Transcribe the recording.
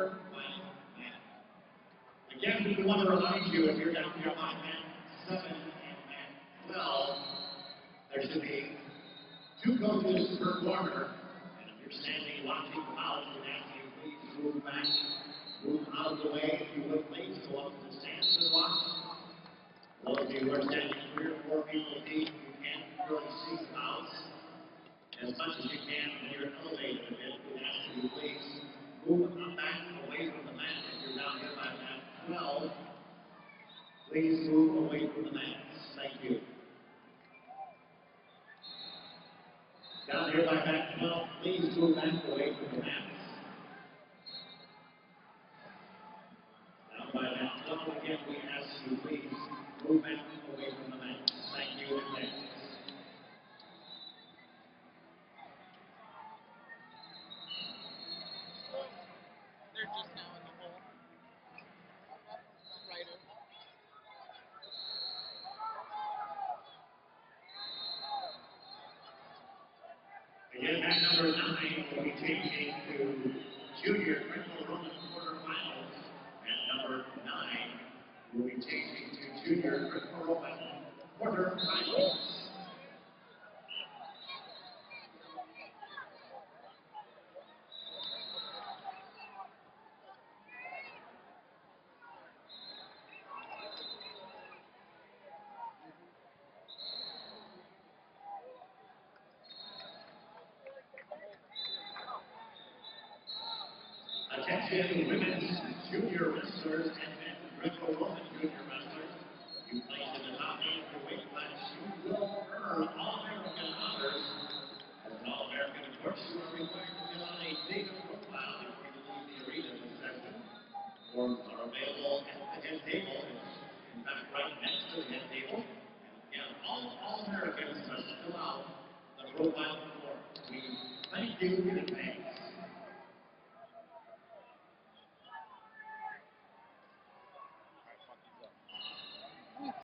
quarterfinal match. Again, we want to remind you, if you're down here on mat 7 and mat 12, there should be 2 coaches per corner. And if you're standing watching them out, we'd ask you please move back, move out of the way. If you would please go up to the stands and watch. Those of you who are standing 3 or 4 people deep, you can't really see them out. As much as you can when you're elevated a bit, we'd ask you please move back away from the mat. If you're down here by mat 12, please move away from the mats. Thank you. Down here by mat 12, please move back away from the mats. Down by mat 12, again, we ask you please move back away from the mats. Thank you in advance. They're just now in the hole. Righter. Again, mat number 9 will be changing to junior Greco-Roman quarterfinals. Mat number 9 will be changing to junior Greco-Roman quarterfinals. Attention, women's junior wrestlers and men Greco-Roman junior wrestlers. You place in the top 8 of your weight class, you will earn All-American honors. As an All-American, of course, you are required to fill out a data profile before you leave the arena this session. Forms are available at the head table. It's, in fact, right next to the head table. And again, all All-Americans must fill out the profile form. We thank you in advance.